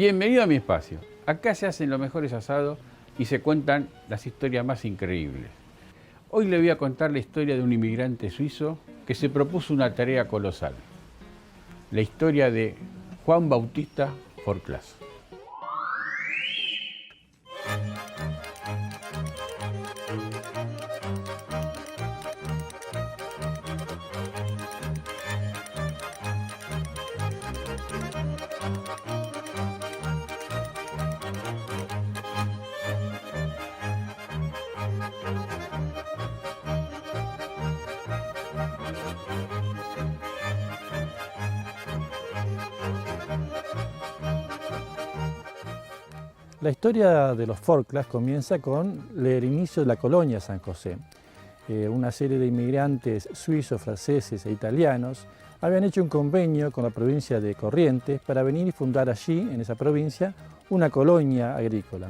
Bienvenido a mi espacio. Acá se hacen los mejores asados y se cuentan las historias más increíbles. Hoy le voy a contar la historia de un inmigrante suizo que se propuso una tarea colosal. La historia de Juan Bautista Forclaz. La historia de los Forclaz comienza con el inicio de la colonia San José. Una serie de inmigrantes suizos, franceses e italianos habían hecho un convenio con la provincia de Corrientes para venir y fundar allí, en esa provincia, una colonia agrícola.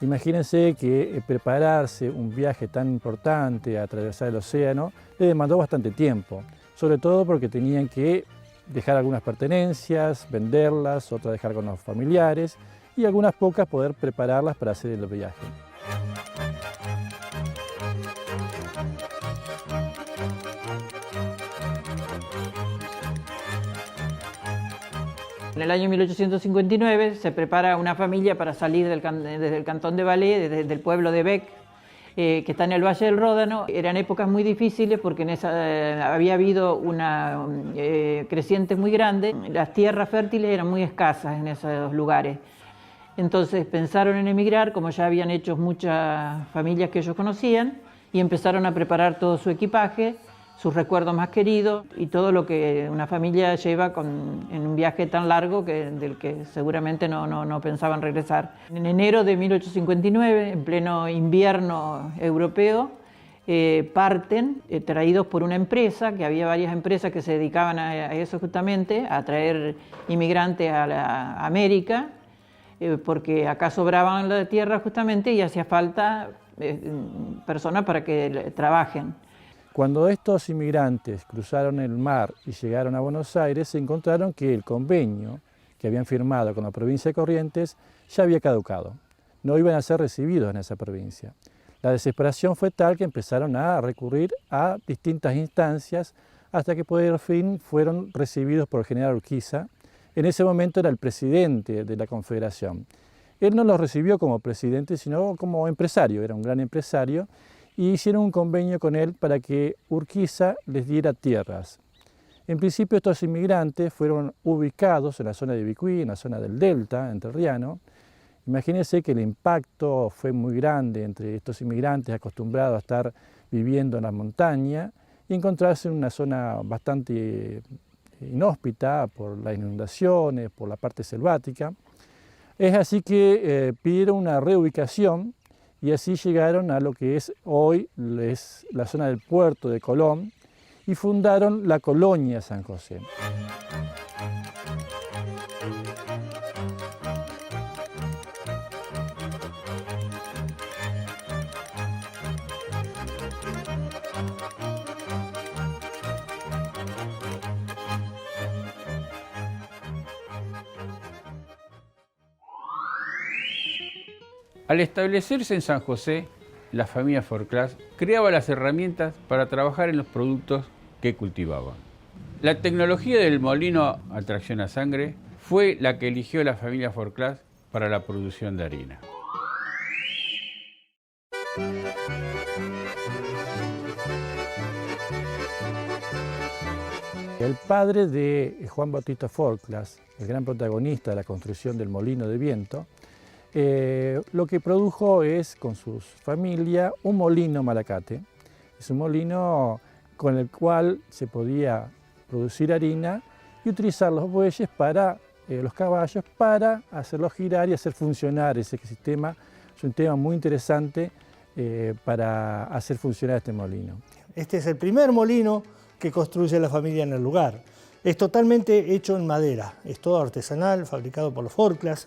Imagínense que prepararse un viaje tan importante a atravesar el océano le demandó bastante tiempo, sobre todo porque tenían que dejar algunas pertenencias, venderlas, otras dejar con los familiares, y algunas pocas poder prepararlas para hacer el viaje. En el año 1859 se prepara una familia para salir desde el cantón de Valais, desde el pueblo de Bec, que está en el Valle del Ródano. Eran épocas muy difíciles porque había habido una creciente muy grande. Las tierras fértiles eran muy escasas en esos lugares. Entonces pensaron en emigrar, como ya habían hecho muchas familias que ellos conocían, y empezaron a preparar todo su equipaje, sus recuerdos más queridos y todo lo que una familia lleva en un viaje tan largo del que seguramente no pensaban regresar. En enero de 1859, en pleno invierno europeo, parten traídos por una empresa, que había varias empresas que se dedicaban a eso justamente, a traer inmigrantes a América, porque acá sobraban la tierra justamente y hacía falta personas para que trabajen. Cuando estos inmigrantes cruzaron el mar y llegaron a Buenos Aires, se encontraron que el convenio que habían firmado con la provincia de Corrientes ya había caducado. No iban a ser recibidos en esa provincia. La desesperación fue tal que empezaron a recurrir a distintas instancias hasta que por fin fueron recibidos por el general Urquiza. En ese momento era el presidente de la Confederación. Él no los recibió como presidente, sino como empresario, era un gran empresario, y hicieron un convenio con él para que Urquiza les diera tierras. En principio estos inmigrantes fueron ubicados en la zona de Vicuí, en la zona del Delta entrerriano. Imagínense que el impacto fue muy grande entre estos inmigrantes acostumbrados a estar viviendo en la montaña y encontrarse en una zona bastante inhóspita por las inundaciones, por la parte selvática. Es así que pidieron una reubicación y así llegaron a lo que es hoy la zona del puerto de Colón y fundaron la colonia San José. Al establecerse en San José, la familia Forclaz creaba las herramientas para trabajar en los productos que cultivaban. La tecnología del molino a tracción a sangre fue la que eligió la familia Forclaz para la producción de harina. El padre de Juan Bautista Forclaz, el gran protagonista de la construcción del molino de viento, lo que produjo es, con su familia, un molino malacate. Es un molino con el cual se podía producir harina y utilizar los bueyes los caballos para hacerlos girar y hacer funcionar ese sistema. Es un tema muy interesante para hacer funcionar este molino. Este es el primer molino que construye la familia en el lugar. Es totalmente hecho en madera, es todo artesanal, fabricado por los Forclaz.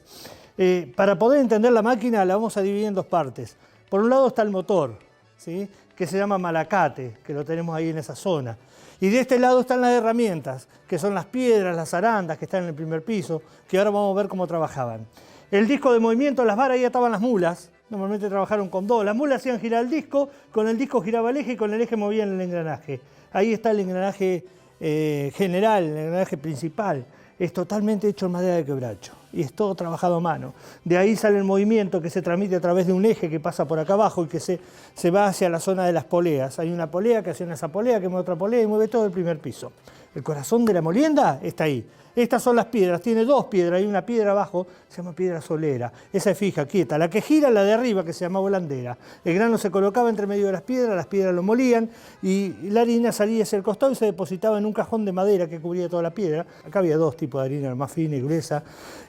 Para poder entender la máquina la vamos a dividir en dos partes. Por un lado está el motor, ¿sí? Que se llama malacate, que lo tenemos ahí en esa zona. Y de este lado están las herramientas, que son las piedras, las arandas que están en el primer piso, que ahora vamos a ver cómo trabajaban. El disco de movimiento, las varas, ahí ataban las mulas. Normalmente trabajaron con dos. Las mulas hacían girar el disco, con el disco giraba el eje y con el eje movían el engranaje. Ahí está el engranaje general, el engranaje principal. Es totalmente hecho en madera de quebracho y es todo trabajado a mano. De ahí sale el movimiento que se transmite a través de un eje que pasa por acá abajo y que se va hacia la zona de las poleas. Hay una polea que hace esa polea, que mueve otra polea y mueve todo el primer piso. El corazón de la molienda está ahí. Estas son las piedras, tiene dos piedras, hay una piedra abajo, se llama piedra solera. Esa es fija, quieta. La que gira, la de arriba, que se llama volandera. El grano se colocaba entre medio de las piedras lo molían y la harina salía hacia el costado y se depositaba en un cajón de madera que cubría toda la piedra. Acá había dos tipos de harina, la más fina y gruesa,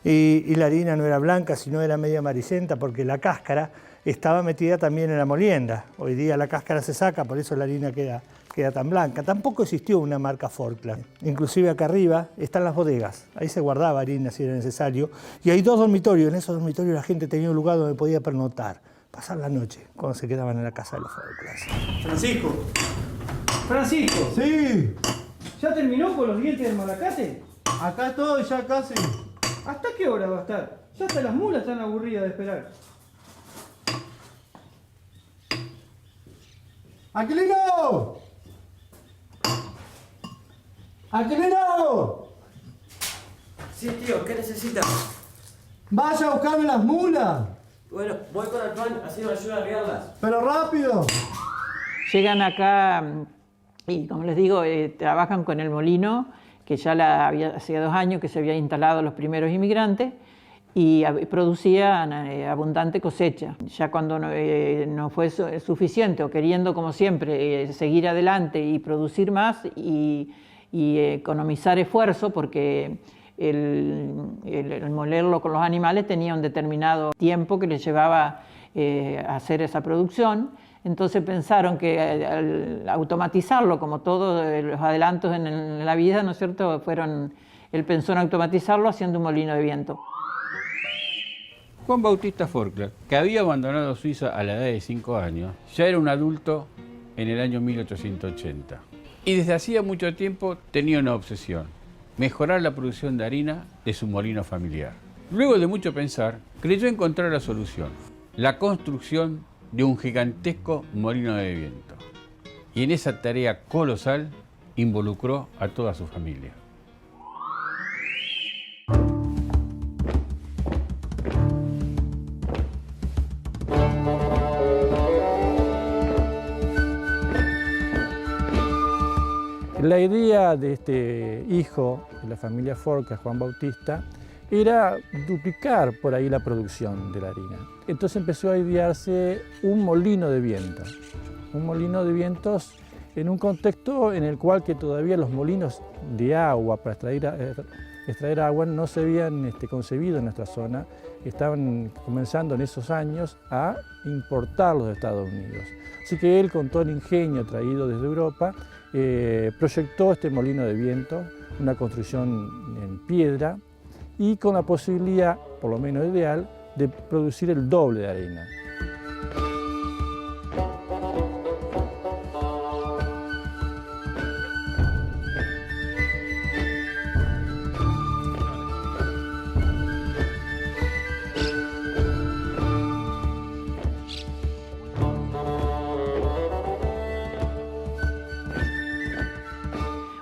y la harina no era blanca, sino era media amarillenta, porque la cáscara estaba metida también en la molienda. Hoy día la cáscara se saca, por eso la harina queda tan blanca. Tampoco existió una marca Forkland. Inclusive acá arriba están las bodegas. Ahí se guardaba harina si era necesario. Y hay dos dormitorios. En esos dormitorios la gente tenía un lugar donde podía pernoctar, pasar la noche, cuando se quedaban en la casa de los Forkland. Francisco. Francisco. Sí, ¿Ya terminó con los dientes del malacate? acá estoy ya casi. ¿Hasta qué hora va a estar? Ya hasta las mulas están aburridas de esperar. ¡Aquilino! ¡Aquilino! Sí, tío, ¿qué necesitas? ¡Vaya a buscarme las mulas! Bueno, voy con Antoine, así me ayuda a guiarlas. ¡Pero rápido! Llegan acá y, como les digo, trabajan con el molino, que ya hacía 2 años que se había instalado los primeros inmigrantes, y producía abundante cosecha. Ya cuando no fue suficiente, o queriendo, como siempre, seguir adelante y producir más y economizar esfuerzo, porque el molerlo con los animales tenía un determinado tiempo que les llevaba hacer esa producción. Entonces pensaron que al automatizarlo, como todos los adelantos en la vida, ¿no es cierto?, él pensó en automatizarlo haciendo un molino de viento. Juan Bautista Forkland, que había abandonado Suiza a la edad de 5 años, ya era un adulto en el año 1880. Y desde hacía mucho tiempo tenía una obsesión: mejorar la producción de harina de su molino familiar. Luego de mucho pensar, creyó encontrar la solución: la construcción de un gigantesco molino de viento. Y en esa tarea colosal involucró a toda su familia. La idea de este hijo de la familia Forkland, Juan Bautista, era duplicar por ahí la producción de la harina. Entonces empezó a idearse un molino de viento. Un molino de vientos en un contexto en el cual que todavía los molinos de agua para extraer agua no se habían concebido en nuestra zona. Estaban comenzando en esos años a importarlos de Estados Unidos. Así que él, con todo el ingenio traído desde Europa, proyectó este molino de viento, una construcción en piedra y con la posibilidad, por lo menos ideal, de producir el doble de harina.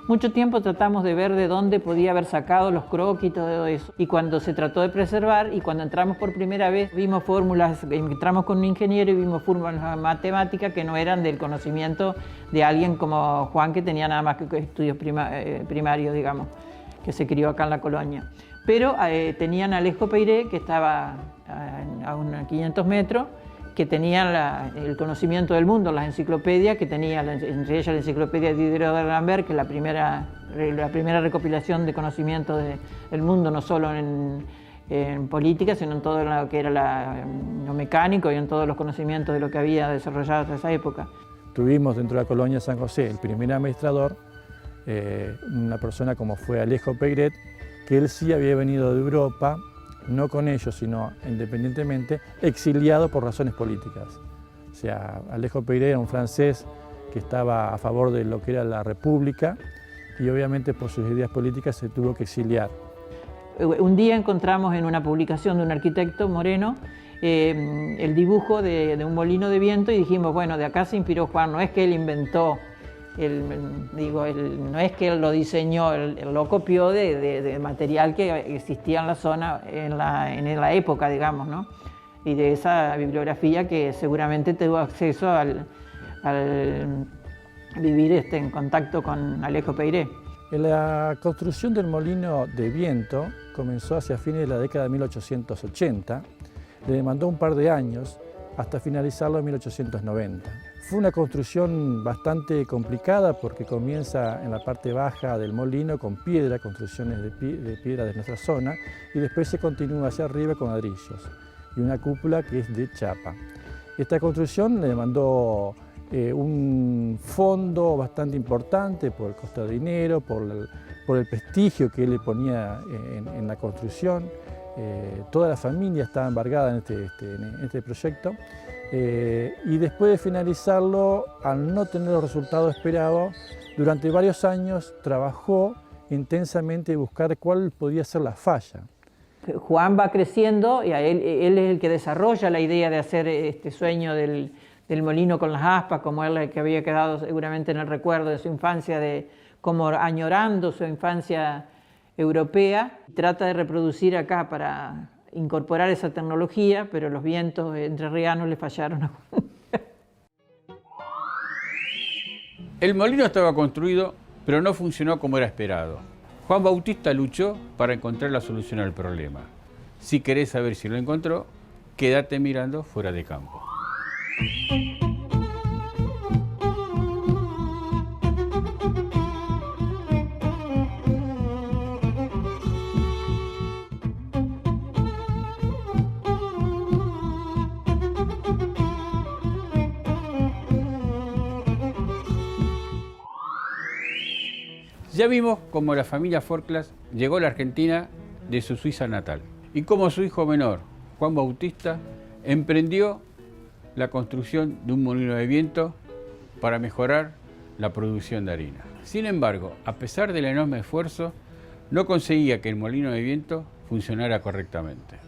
Mucho tiempo tratamos de ver de dónde podía haber sacado los croquis y todo eso. Y cuando se trató de preservar, y cuando entramos por primera vez, vimos fórmulas, entramos con un ingeniero y vimos fórmulas matemáticas que no eran del conocimiento de alguien como Juan, que tenía nada más que estudios primarios, digamos, que se crió acá en la colonia. Pero tenían a Alejo Peiré, que estaba a unos 500 metros, que tenía el conocimiento del mundo, las enciclopedias, que tenía entre ellas la enciclopedia de Diderot de D'Alembert, que es la primera recopilación de conocimiento del mundo, no solo en política, sino en todo lo que era lo mecánico y en todos los conocimientos de lo que había desarrollado hasta esa época. Tuvimos dentro de la colonia San José el primer administrador, una persona como fue Alejo Peiret, que él sí había venido de Europa, no con ellos, sino independientemente, exiliado por razones políticas. sea, Alejo Peiré era un francés que estaba a favor de lo que era la República y obviamente por sus ideas políticas se tuvo que exiliar. Un día encontramos en una publicación de un arquitecto moreno el dibujo de un molino de viento y dijimos, bueno, de acá se inspiró Juan, no es que él inventó, no es que él lo diseñó, él lo copió de material que existía en la zona, en la época, digamos, ¿no? Y de esa bibliografía que seguramente tuvo acceso al vivir en contacto con Alejo Peiré. La construcción del molino de viento comenzó hacia fines de la década de 1880, le demandó un par de años hasta finalizarlo en 1890. Fue una construcción bastante complicada porque comienza en la parte baja del molino con piedra, construcciones de piedra de nuestra zona, y después se continúa hacia arriba con ladrillos y una cúpula que es de chapa. Esta construcción le demandó un fondo bastante importante por el costo de dinero, por el prestigio que él le ponía en la construcción. Toda la familia estaba embargada en este proyecto y después de finalizarlo, al no tener los resultados esperados, durante varios años trabajó intensamente en buscar cuál podía ser la falla. Juan va creciendo y él es el que desarrolla la idea de hacer este sueño del molino con las aspas, como él que había quedado seguramente en el recuerdo de su infancia, como añorando su infancia europea. Trata de reproducir acá para incorporar esa tecnología, pero los vientos entrerrianos le fallaron. El molino estaba construido, pero no funcionó como era esperado. Juan Bautista luchó para encontrar la solución al problema. Si querés saber si lo encontró, quédate mirando Fuera de Campo. Ya vimos cómo la familia Forclaz llegó a la Argentina de su Suiza natal y cómo su hijo menor, Juan Bautista, emprendió la construcción de un molino de viento para mejorar la producción de harina. Sin embargo, a pesar del enorme esfuerzo, no conseguía que el molino de viento funcionara correctamente.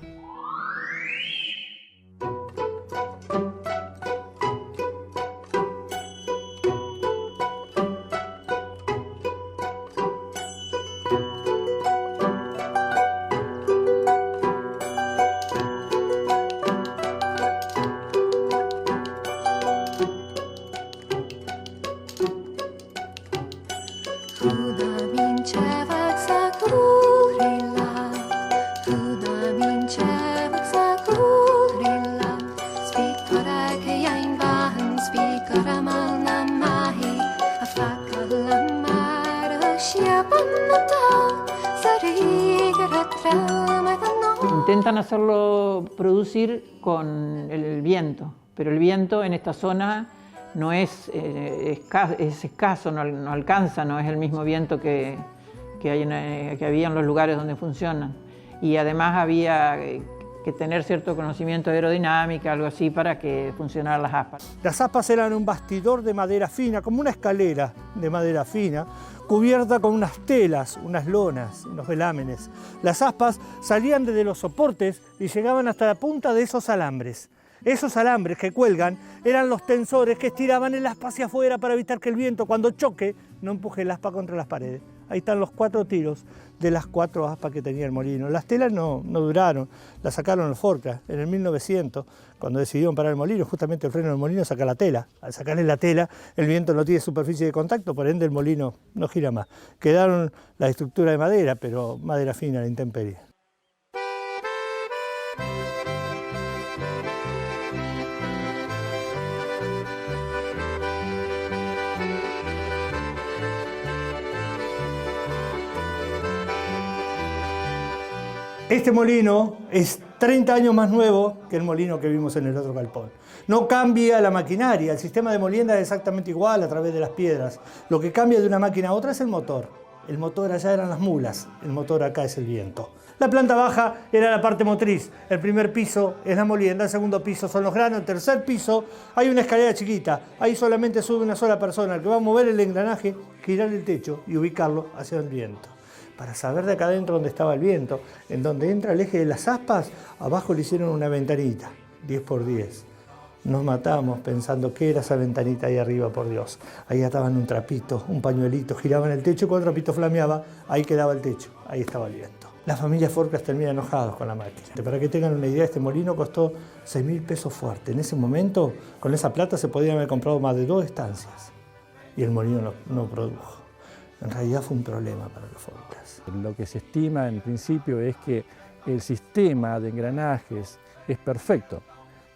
Intentan hacerlo producir con el viento, pero el viento en esta zona no es escaso, no alcanza, no es el mismo viento que había en los lugares donde funcionan. Y además había que tener cierto conocimiento de aerodinámica, algo así, para que funcionaran las aspas. Las aspas eran un bastidor de madera fina, como una escalera de madera fina, cubierta con unas telas, unas lonas, unos velámenes. Las aspas salían desde los soportes y llegaban hasta la punta de esos alambres. Esos alambres que cuelgan eran los tensores que estiraban el aspa hacia afuera para evitar que el viento, cuando choque, no empuje el aspa contra las paredes. Ahí están los 4 tiros de las 4 aspas que tenía el molino. Las telas no duraron, las sacaron los Forclaz en el 1900, cuando decidieron parar el molino. Justamente el freno del molino saca la tela. Al sacarle la tela, el viento no tiene superficie de contacto, por ende el molino no gira más. Quedaron la estructura de madera, pero madera fina, la intemperie. Este molino es 30 años más nuevo que el molino que vimos en el otro galpón. No cambia la maquinaria, el sistema de molienda es exactamente igual a través de las piedras. Lo que cambia de una máquina a otra es el motor. El motor allá eran las mulas, el motor acá es el viento. La planta baja era la parte motriz. El primer piso es la molienda, el segundo piso son los granos, el tercer piso hay una escalera chiquita. Ahí solamente sube una sola persona, el que va a mover el engranaje, girar el techo y ubicarlo hacia el viento. Para saber de acá adentro dónde estaba el viento, en donde entra el eje de las aspas, abajo le hicieron una ventanita, 10 por 10. Nos matamos pensando qué era esa ventanita ahí arriba, por Dios. Ahí ataban un trapito, un pañuelito, giraban el techo y cuando el trapito flameaba, ahí quedaba el techo, ahí estaba el viento. La familia Forclas termina enojados con la máquina. Para que tengan una idea, este molino costó 6.000 pesos fuerte. En ese momento, con esa plata se podían haber comprado más de 2 estancias. Y el molino no produjo. En realidad fue un problema para los Forclas. Lo que se estima en principio es que el sistema de engranajes es perfecto.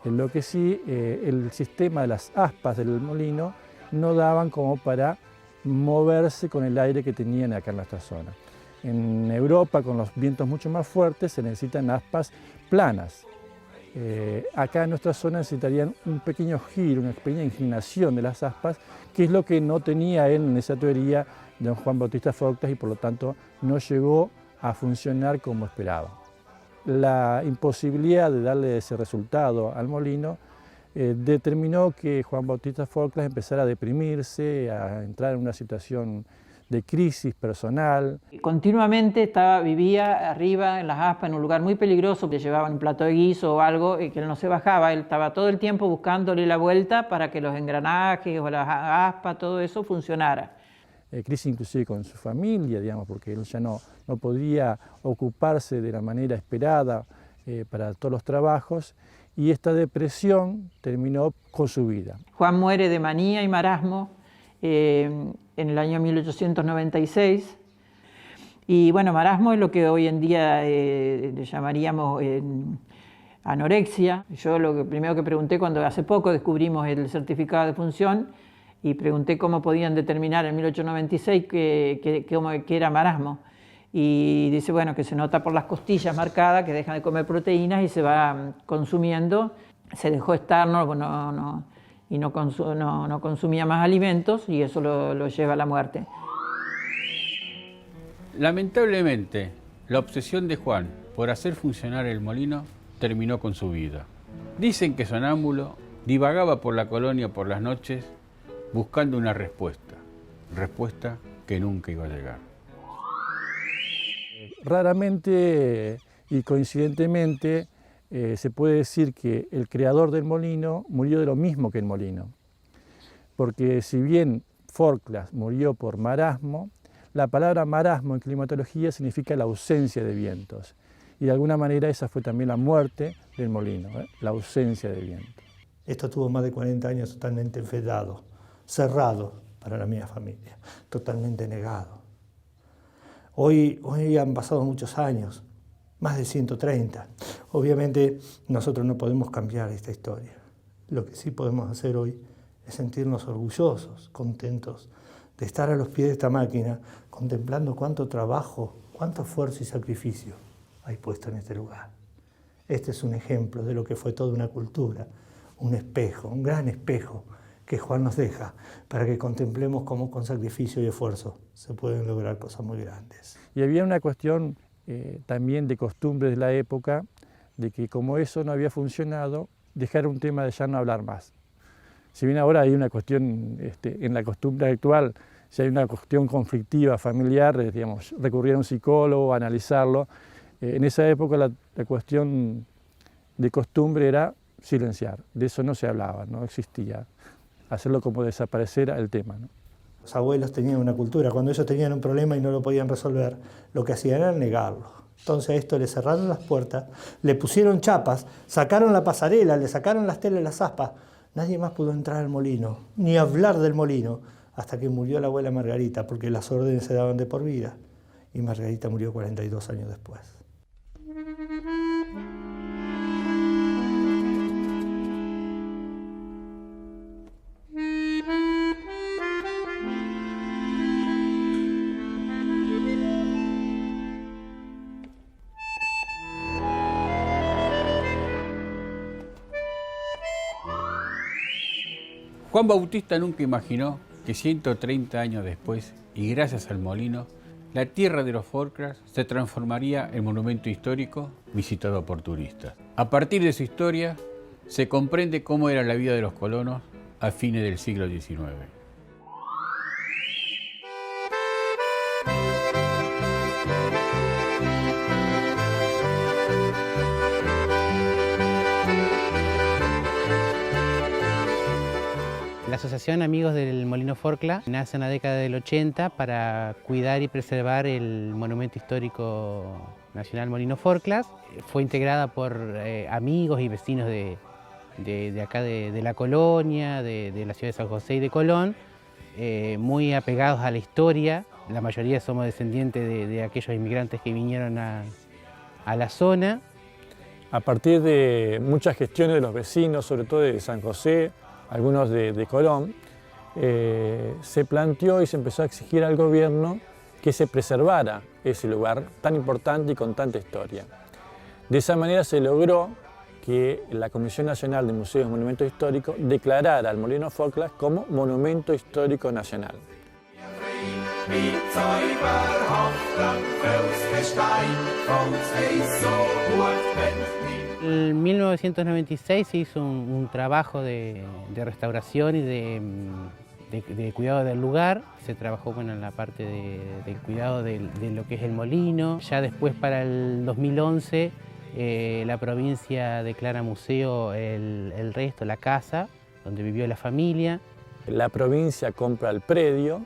Lo que sí, el sistema de las aspas del molino no daban como para moverse con el aire que tenían acá en nuestra zona. En Europa, con los vientos mucho más fuertes, se necesitan aspas planas. Acá en nuestra zona necesitarían un pequeño giro, una pequeña inclinación de las aspas, que es lo que no tenía él en esa teoría don Juan Bautista Forclas y por lo tanto no llegó a funcionar como esperaba. La imposibilidad de darle ese resultado al molino determinó que Juan Bautista Forclas empezara a deprimirse, a entrar en una situación de crisis personal. Continuamente vivía arriba en las aspas, en un lugar muy peligroso, le llevaban un plato de guiso o algo y que él no se bajaba, él estaba todo el tiempo buscándole la vuelta para que los engranajes o las aspas, todo eso funcionara. Crisis inclusive con su familia, digamos, porque él ya no podía ocuparse de la manera esperada para todos los trabajos y esta depresión terminó con su vida. Juan muere de manía y marasmo en el año 1896 y bueno, marasmo es lo que hoy en día le llamaríamos anorexia. Yo lo primero que pregunté cuando hace poco descubrimos el certificado de función y pregunté cómo podían determinar en 1896 que era marasmo. Y dice, bueno, que se nota por las costillas marcadas, que dejan de comer proteínas y se va consumiendo. Se dejó estar, no consumía más alimentos y eso lo lleva a la muerte. Lamentablemente, la obsesión de Juan por hacer funcionar el molino terminó con su vida. Dicen que sonámbulo divagaba por la colonia por las noches buscando una respuesta que nunca iba a llegar. Raramente y coincidentemente se puede decir que el creador del molino murió de lo mismo que el molino, porque si bien Forclas murió por marasmo, la palabra marasmo en climatología significa la ausencia de vientos y de alguna manera esa fue también la muerte del molino, la ausencia de viento. Esto tuvo más de 40 años totalmente enfedado, cerrado para la mía familia, totalmente negado. Hoy han pasado muchos años, más de 130. Obviamente nosotros no podemos cambiar esta historia. Lo que sí podemos hacer hoy es sentirnos orgullosos, contentos de estar a los pies de esta máquina, contemplando cuánto trabajo, cuánto esfuerzo y sacrificio hay puesto en este lugar. Este es un ejemplo de lo que fue toda una cultura, un espejo, un gran espejo que Juan nos deja para que contemplemos cómo con sacrificio y esfuerzo se pueden lograr cosas muy grandes. Y había una cuestión también de costumbres de la época, de que como eso no había funcionado, dejar un tema de ya no hablar más. Si bien ahora hay una cuestión, en la costumbre actual, si hay una cuestión conflictiva familiar, digamos, recurrir a un psicólogo, analizarlo, en esa época la cuestión de costumbre era silenciar, de eso no se hablaba, no existía, hacerlo como desaparecer el tema, ¿no? Los abuelos tenían una cultura, cuando ellos tenían un problema y no lo podían resolver, lo que hacían era negarlo. Entonces a esto le cerraron las puertas, le pusieron chapas, sacaron la pasarela, le sacaron las telas y las aspas. Nadie más pudo entrar al molino, ni hablar del molino, hasta que murió la abuela Margarita, porque las órdenes se daban de por vida. Y Margarita murió 42 años después. Juan Bautista nunca imaginó que 130 años después, y gracias al molino, la tierra de los Falklands se transformaría en monumento histórico visitado por turistas. A partir de su historia, se comprende cómo era la vida de los colonos a fines del siglo XIX. La Asociación Amigos del Molino Falkland nace en la década del 80 para cuidar y preservar el monumento histórico nacional Molino Falkland. Fue integrada por amigos y vecinos de acá de la colonia, de la ciudad de San José y de Colón, muy apegados a la historia. La mayoría somos descendientes de aquellos inmigrantes que vinieron a la zona. A partir de muchas gestiones de los vecinos, sobre todo de San José, algunos de Colón, se planteó y se empezó a exigir al gobierno que se preservara ese lugar tan importante y con tanta historia. De esa manera se logró que la Comisión Nacional de Museos y Monumentos Históricos declarara al Molino Falkland como Monumento Histórico Nacional. En 1996 se hizo un trabajo de restauración y de cuidado del lugar. Se trabajó en la parte del cuidado de lo que es el molino. Ya después, para el 2011, la provincia declara museo el resto, la casa donde vivió la familia. La provincia compra el predio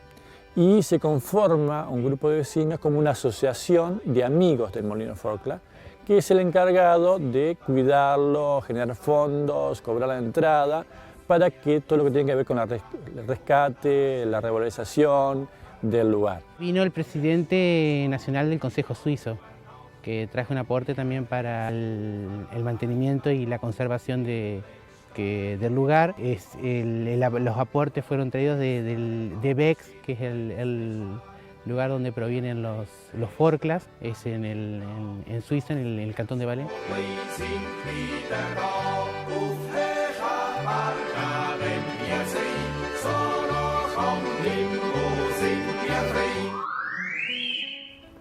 y se conforma un grupo de vecinos como una asociación de amigos del Molino Falkland, que es el encargado de cuidarlo, generar fondos, cobrar la entrada, para que todo lo que tiene que ver con el rescate, la revalorización del lugar. Vino el presidente nacional del Consejo Suizo, que trajo un aporte también para el mantenimiento y la conservación del lugar. Los aportes fueron traídos de Bex, que es el lugar donde provienen los Falklands, es en Suiza, en el cantón de Valais.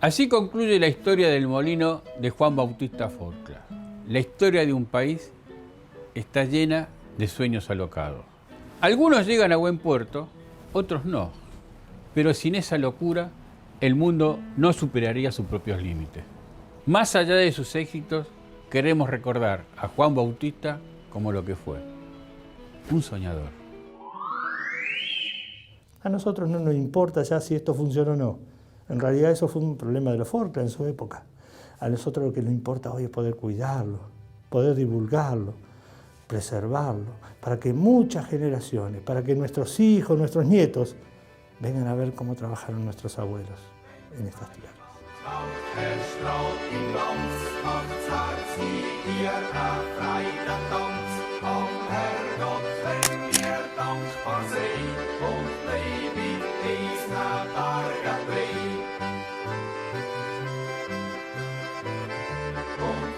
Así concluye la historia del molino de Juan Bautista Falkland. La historia de un país está llena de sueños alocados. Algunos llegan a buen puerto, otros no. Pero sin esa locura, el mundo no superaría sus propios límites. Más allá de sus éxitos, queremos recordar a Juan Bautista como lo que fue, un soñador. A nosotros no nos importa ya si esto funciona o no. En realidad eso fue un problema de los Falkland en su época. A nosotros lo que nos importa hoy es poder cuidarlo, poder divulgarlo, preservarlo, para que muchas generaciones, para que nuestros hijos, nuestros nietos, vengan a ver cómo trabajaron nuestros abuelos en estas tierras.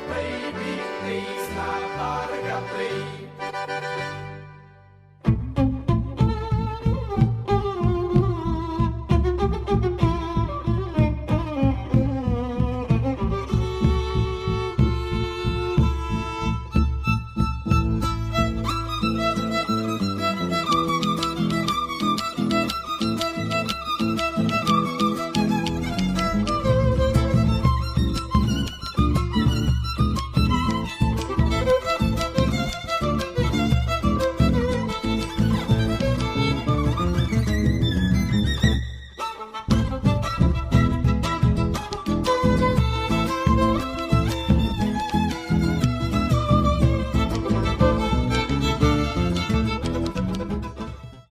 Baby, please, not